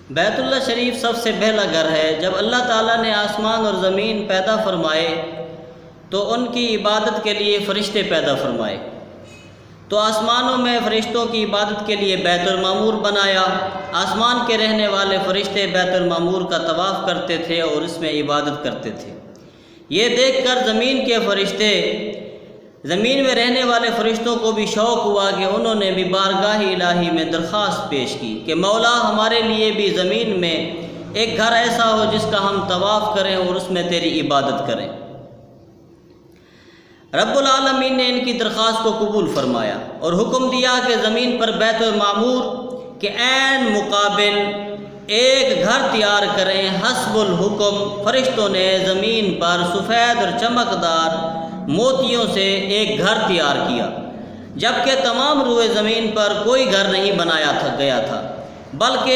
بیت اللہ شریف سب سے پہلا گھر ہے۔ جب اللہ تعالیٰ نے آسمان اور زمین پیدا فرمائے تو ان کی عبادت کے لیے فرشتے پیدا فرمائے، تو آسمانوں میں فرشتوں کی عبادت کے لیے بیت المعمور بنایا۔ آسمان کے رہنے والے فرشتے بیت المعمور کا طواف کرتے تھے اور اس میں عبادت کرتے تھے۔ یہ دیکھ کر زمین کے فرشتے، زمین میں رہنے والے فرشتوں کو بھی شوق ہوا کہ انہوں نے بھی بارگاہ الہی میں درخواست پیش کی کہ مولا ہمارے لیے بھی زمین میں ایک گھر ایسا ہو جس کا ہم طواف کریں اور اس میں تیری عبادت کریں۔ رب العالمین نے ان کی درخواست کو قبول فرمایا اور حکم دیا کہ زمین پر بیت المعمور کے عین مقابل ایک گھر تیار کریں۔ حسب الحکم فرشتوں نے زمین پر سفید اور چمکدار موتیوں سے ایک گھر تیار کیا، جبکہ تمام روئے زمین پر کوئی گھر نہیں بنایا گیا تھا، بلکہ